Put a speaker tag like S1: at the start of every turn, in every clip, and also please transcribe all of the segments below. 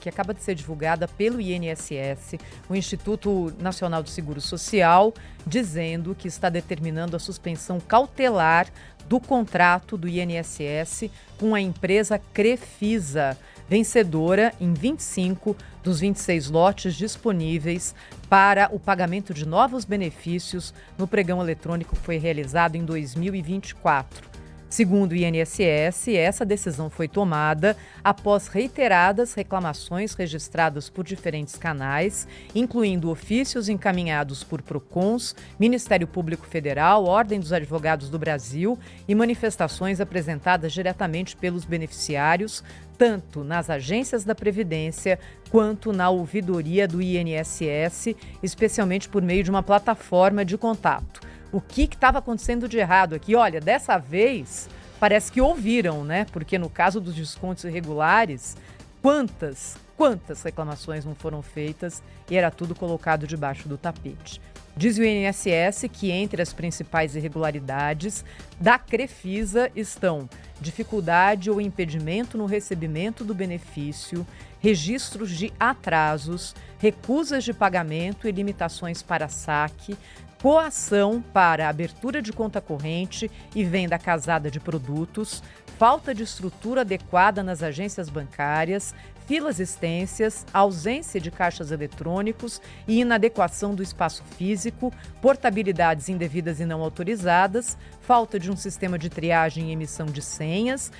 S1: que acaba de ser divulgada pelo INSS, o Instituto Nacional do Seguro Social, dizendo que está determinando a suspensão cautelar do contrato do INSS com a empresa Crefisa, vencedora em 25 dos 26 lotes disponíveis para o pagamento de novos benefícios no pregão eletrônico que foi realizado em 2024. Segundo o INSS, essa decisão foi tomada após reiteradas reclamações registradas por diferentes canais, incluindo ofícios encaminhados por PROCONs, Ministério Público Federal, Ordem dos Advogados do Brasil e manifestações apresentadas diretamente pelos beneficiários, tanto nas agências da Previdência quanto na ouvidoria do INSS, especialmente por meio de uma plataforma de contato. O que estava acontecendo de errado aqui? Olha, dessa vez parece que ouviram, né? Porque no caso dos descontos irregulares, quantas reclamações não foram feitas e era tudo colocado debaixo do tapete. Diz o INSS que entre as principais irregularidades da Crefisa estão dificuldade ou impedimento no recebimento do benefício, registros de atrasos, recusas de pagamento e limitações para saque, coação para abertura de conta corrente e venda casada de produtos, falta de estrutura adequada nas agências bancárias, filas extensas, ausência de caixas eletrônicos e inadequação do espaço físico, portabilidades indevidas e não autorizadas, falta de um sistema de triagem e emissão de senhas,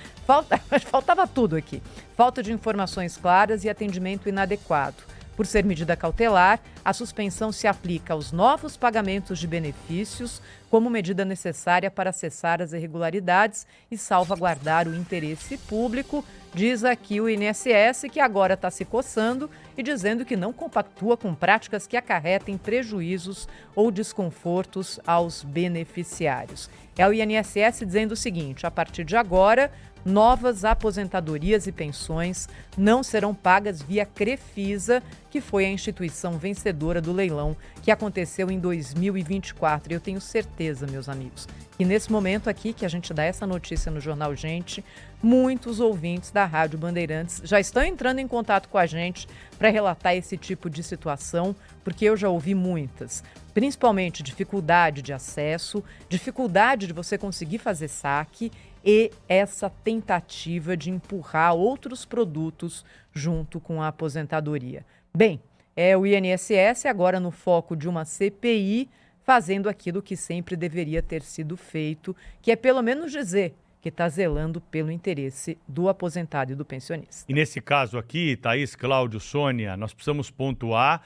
S1: faltava tudo aqui, falta de informações claras e atendimento inadequado. Por ser medida cautelar, a suspensão se aplica aos novos pagamentos de benefícios como medida necessária para cessar as irregularidades e salvaguardar o interesse público, diz aqui o INSS, que agora está se coçando e dizendo que não compactua com práticas que acarretem prejuízos ou desconfortos aos beneficiários. É o INSS dizendo o seguinte: a partir de agora, novas aposentadorias e pensões não serão pagas via Crefisa, que foi a instituição vencedora do leilão que aconteceu em 2024. E eu tenho certeza, meus amigos, que nesse momento aqui que a gente dá essa notícia no Jornal Gente, muitos ouvintes da Rádio Bandeirantes já estão entrando em contato com a gente para relatar esse tipo de situação, porque eu já ouvi muitas. Principalmente dificuldade de acesso, dificuldade de você conseguir fazer saque e essa tentativa de empurrar outros produtos junto com a aposentadoria. Bem, é o INSS agora no foco de uma CPI, fazendo aquilo que sempre deveria ter sido feito, que é pelo menos dizer que está zelando pelo interesse do aposentado e do pensionista.
S2: E nesse caso aqui, Thaís, Cláudio, Sônia, nós precisamos pontuar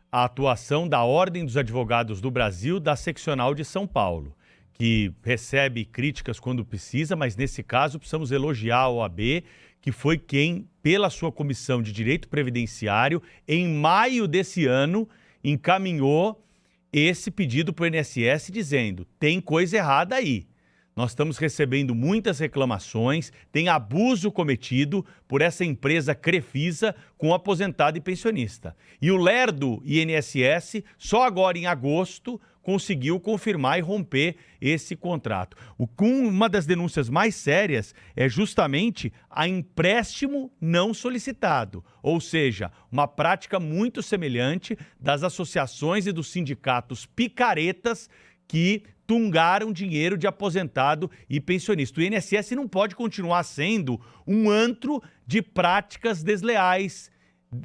S2: a atuação da Ordem dos Advogados do Brasil, da Seccional de São Paulo, que recebe críticas quando precisa, mas nesse caso precisamos elogiar a OAB, que foi quem, pela sua Comissão de Direito Previdenciário, em maio desse ano, encaminhou esse pedido para o INSS dizendo: tem coisa errada aí. Nós estamos recebendo muitas reclamações, tem abuso cometido por essa empresa Crefisa com aposentado e pensionista. E o lerdo INSS, só agora em agosto, conseguiu confirmar e romper esse contrato. Uma das denúncias mais sérias é justamente a empréstimo não solicitado, ou seja, uma prática muito semelhante das associações e dos sindicatos picaretas que tungaram dinheiro de aposentado e pensionista. O INSS não pode continuar sendo um antro de práticas desleais,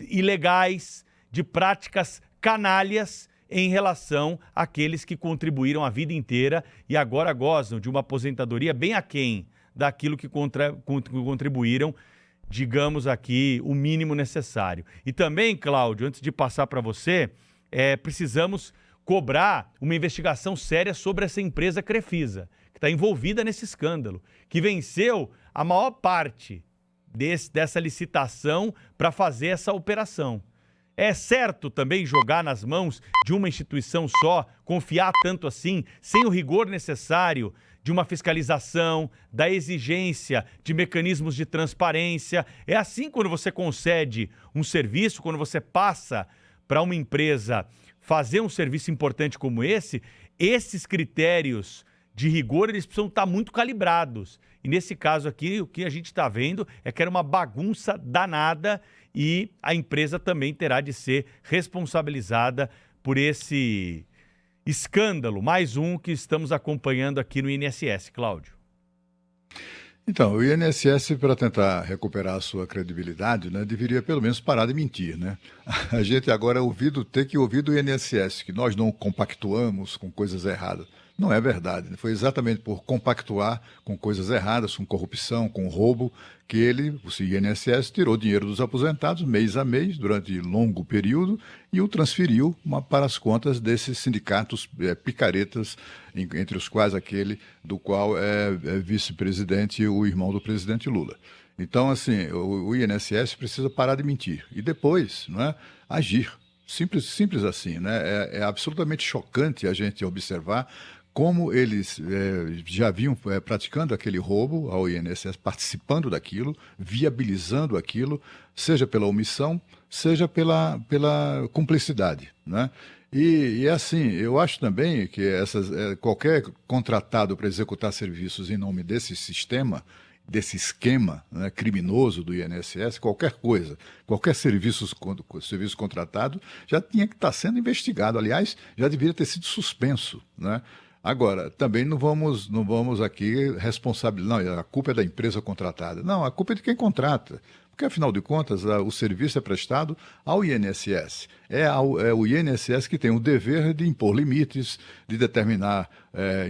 S2: ilegais, de práticas canalhas em relação àqueles que contribuíram a vida inteira e agora gozam de uma aposentadoria bem aquém daquilo que contribuíram, digamos aqui, o mínimo necessário. E também, Cláudio, antes de passar para você, precisamos cobrar uma investigação séria sobre essa empresa Crefisa, que está envolvida nesse escândalo, que venceu a maior parte dessa licitação para fazer essa operação. É certo também jogar nas mãos de uma instituição só, confiar tanto assim, sem o rigor necessário de uma fiscalização, da exigência de mecanismos de transparência. É assim quando você concede um serviço, quando você passa para uma empresa fazer um serviço importante como esse, esses critérios de rigor, eles precisam estar muito calibrados. E nesse caso aqui, o que a gente está vendo é que era uma bagunça danada e a empresa também terá de ser responsabilizada por esse escândalo, mais um que estamos acompanhando aqui no INSS, Cláudio.
S3: Então, o INSS, para tentar recuperar a sua credibilidade, né, deveria pelo menos parar de mentir, né? A gente agora tem que ouvir do INSS que nós não compactuamos com coisas erradas. Não é verdade. Foi exatamente por compactuar com coisas erradas, com corrupção, com roubo, que o INSS tirou dinheiro dos aposentados mês a mês, durante longo período, e o transferiu para as contas desses sindicatos picaretas, entre os quais aquele do qual é vice-presidente o irmão do presidente Lula. Então, assim, o INSS precisa parar de mentir e depois, não é, agir. Simples assim, né? É absolutamente chocante a gente observar como eles já vinham praticando aquele roubo ao INSS, participando daquilo, viabilizando aquilo, seja pela omissão, seja pela cumplicidade, né? E assim, eu acho também que qualquer contratado para executar serviços em nome desse sistema, desse esquema, né, criminoso do INSS, qualquer coisa, qualquer serviço contratado já tinha que estar sendo investigado. Aliás, já deveria ter sido suspenso, né? Agora, também não vamos aqui responsabilizar, não, a culpa é da empresa contratada. Não, a culpa é de quem contrata. Porque, afinal de contas, o serviço é prestado ao INSS. É o INSS que tem o dever de impor limites, de determinar,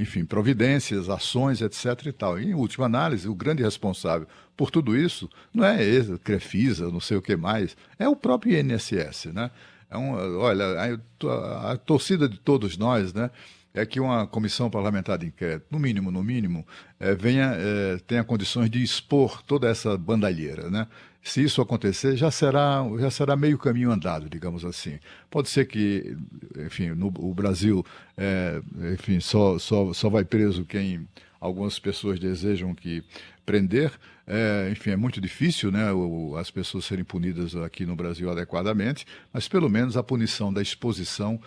S3: enfim, providências, ações, etc. e tal. E, em última análise, o grande responsável por tudo isso não é Crefisa, não sei o que mais, é o próprio INSS, né? Olha, a torcida de todos nós, né, é que uma comissão parlamentar de inquérito, no mínimo, tenha condições de expor toda essa bandalheira, né? Se isso acontecer, já será meio caminho andado, digamos assim. Pode ser que, enfim, o Brasil, enfim, só vai preso quem algumas pessoas desejam que prender. Enfim, é muito difícil, né, as pessoas serem punidas aqui no Brasil adequadamente, mas pelo menos a punição da exposição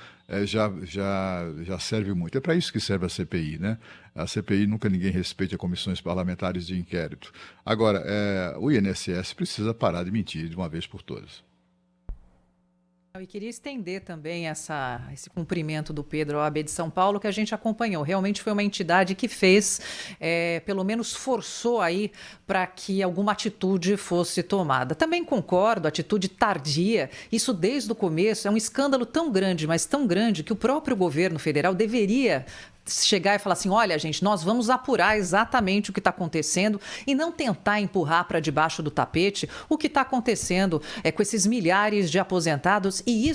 S3: já serve muito. É para isso que serve a CPI, né? A CPI nunca ninguém respeita comissões parlamentares de inquérito. Agora, o INSS precisa parar de mentir de uma vez por todas.
S1: E queria estender também esse cumprimento do Pedro à OAB de São Paulo, que a gente acompanhou. Realmente foi uma entidade que fez, pelo menos forçou aí para que alguma atitude fosse tomada. Também concordo, atitude tardia, isso desde o começo, é um escândalo tão grande, mas tão grande, que o próprio governo federal deveria chegar e falar assim, olha, gente, nós vamos apurar exatamente o que está acontecendo e não tentar empurrar para debaixo do tapete o que está acontecendo com esses milhares de aposentados. E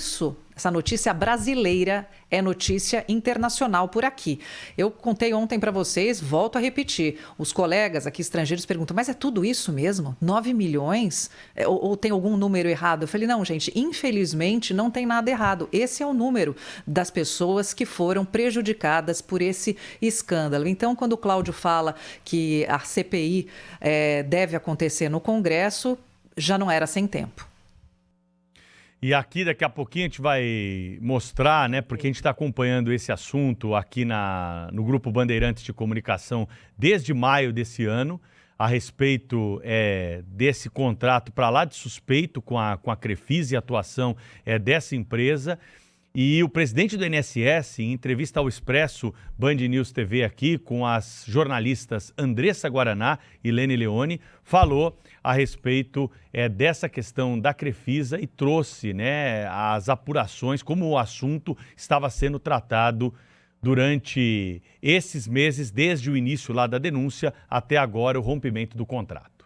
S1: essa notícia brasileira é notícia internacional por aqui. Eu contei ontem para vocês, volto a repetir, os colegas aqui estrangeiros perguntam, mas é tudo isso mesmo? 9 milhões? Ou tem algum número errado? Eu falei, não, gente, infelizmente não tem nada errado. Esse é o número das pessoas que foram prejudicadas por esse escândalo. Então, quando o Cláudio fala que a CPI deve acontecer no Congresso, já não era sem tempo.
S2: E aqui, daqui a pouquinho, a gente vai mostrar, né, porque a gente está acompanhando esse assunto aqui no Grupo Bandeirantes de Comunicação desde maio desse ano, a respeito desse contrato para lá de suspeito com a Crefisa e a atuação dessa empresa. E o presidente do INSS, em entrevista ao Expresso Band News TV aqui, com as jornalistas Andressa Guaraná e Lene Leone, falou a respeito dessa questão da Crefisa e trouxe, né, as apurações, como o assunto estava sendo tratado durante esses meses, desde o início lá da denúncia até agora o rompimento do contrato.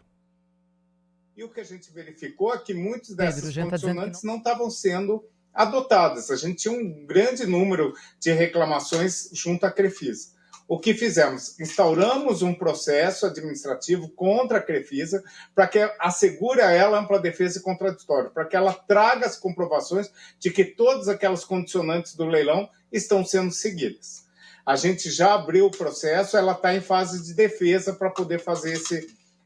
S4: E o que a gente verificou é que muitos dessas condicionantes não estavam sendo adotadas. A gente tinha um grande número de reclamações junto à Crefisa. O que fizemos? Instauramos um processo administrativo contra a Crefisa para que assegure a ela ampla defesa e contraditório, para que ela traga as comprovações de que todas aquelas condicionantes do leilão estão sendo seguidas. A gente já abriu o processo, ela está em fase de defesa para poder fazer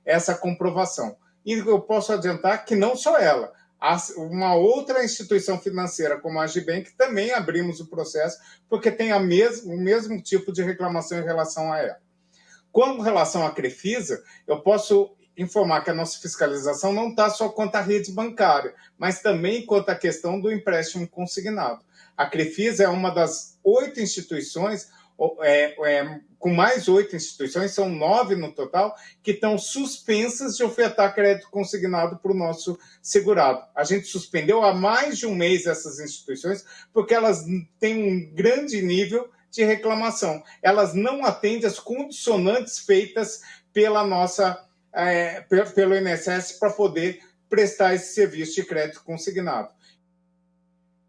S4: essa comprovação. E eu posso adiantar que não só ela, uma outra instituição financeira como a Agibank também abrimos o processo porque tem o mesmo tipo de reclamação em relação a ela. Com relação à Crefisa, eu posso informar que a nossa fiscalização não está só quanto à rede bancária, mas também quanto à questão do empréstimo consignado. A Crefisa é uma das 8 instituições, com mais 8 instituições, são 9 no total, que estão suspensas de ofertar crédito consignado para o nosso segurado. A gente suspendeu há mais de um mês essas instituições, porque elas têm um grande nível de reclamação. Elas não atendem as condicionantes feitas pela pelo INSS para poder prestar esse serviço de crédito consignado.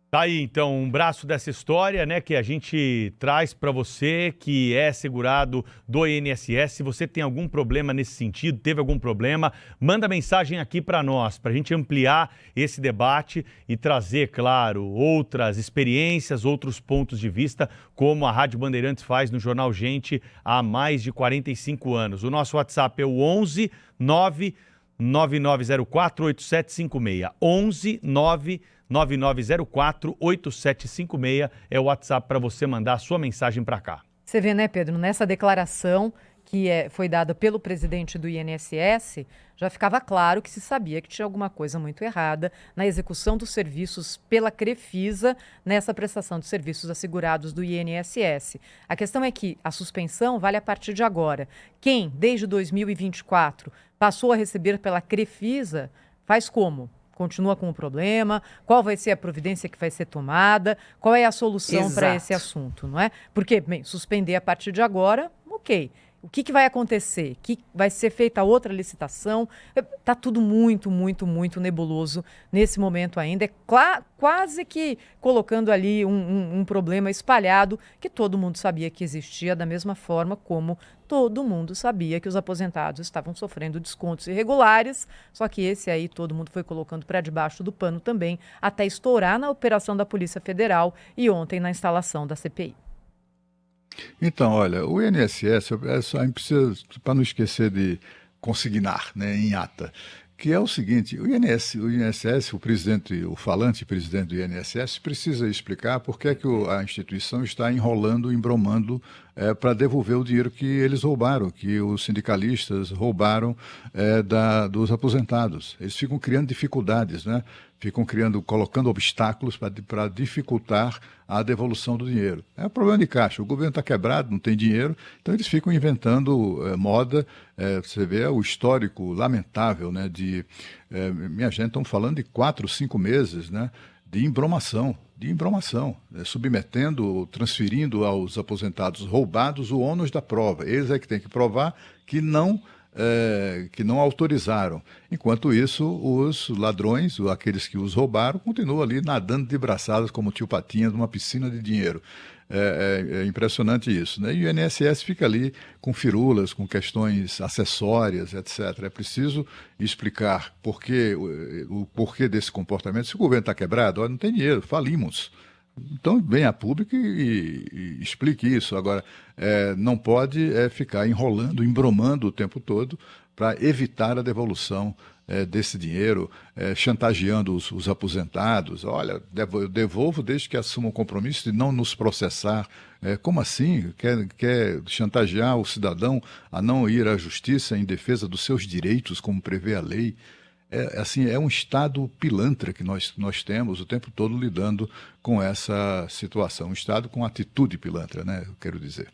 S2: Tá aí, então, um braço dessa história, né, que a gente traz para você que é segurado do INSS. Se você tem algum problema nesse sentido, teve algum problema, manda mensagem aqui para nós, para a gente ampliar esse debate e trazer, claro, outras experiências, outros pontos de vista, como a Rádio Bandeirantes faz no Jornal Gente há mais de 45 anos. O nosso WhatsApp é o 11 99904 8756. 11 99904 8756 é o WhatsApp para você mandar a sua mensagem para cá.
S1: Você vê, né, Pedro, nessa declaração que foi dada pelo presidente do INSS, já ficava claro que se sabia que tinha alguma coisa muito errada na execução dos serviços pela Crefisa nessa prestação de serviços assegurados do INSS. A questão é que a suspensão vale a partir de agora. Quem, desde 2024, passou a receber pela Crefisa, faz como? Continua com o problema? Qual vai ser a providência que vai ser tomada? Qual é a solução para esse assunto, não é? Porque, bem, suspender a partir de agora, ok. O que vai acontecer? Que vai ser feita outra licitação? Está tudo muito, muito, muito nebuloso nesse momento ainda. É quase que colocando ali um problema espalhado que todo mundo sabia que existia, da mesma forma como todo mundo sabia que os aposentados estavam sofrendo descontos irregulares, só que esse aí todo mundo foi colocando para debaixo do pano também, até estourar na operação da Polícia Federal e ontem na instalação da CPI.
S3: Então, olha, o INSS, a gente precisa, para não esquecer de consignar, né, em ata, que é o seguinte: o INSS, o falante presidente do INSS, precisa explicar por que é que a instituição está enrolando, embromando para devolver o dinheiro que eles roubaram, que os sindicalistas roubaram dos aposentados. Eles ficam criando dificuldades, né? Colocando obstáculos para dificultar a devolução do dinheiro. É um problema de caixa. O governo está quebrado, não tem dinheiro, então eles ficam inventando moda. Você vê o histórico lamentável, né, minha gente, estamos falando de 4, 5 meses, né, de embromação, transferindo aos aposentados roubados o ônus da prova. Eles é que têm que provar que não autorizaram. Enquanto isso, os ladrões, aqueles que os roubaram, continuam ali nadando de braçadas como tio Patinha numa piscina de dinheiro. É impressionante isso, né? E o INSS fica ali com firulas, com questões acessórias, etc. É preciso explicar o porquê desse comportamento. Se o governo está quebrado, não tem dinheiro, falimos. Então, venha a público e explique isso. Agora, não pode ficar enrolando, embromando o tempo todo para evitar a devolução desse dinheiro, chantageando os aposentados. Olha, eu devolvo desde que assuma um compromisso de não nos processar. Como assim? Quer chantagear o cidadão a não ir à justiça em defesa dos seus direitos, como prevê a lei? É um Estado pilantra que nós temos o tempo todo lidando com essa situação. Um Estado com atitude pilantra, né? Eu quero dizer.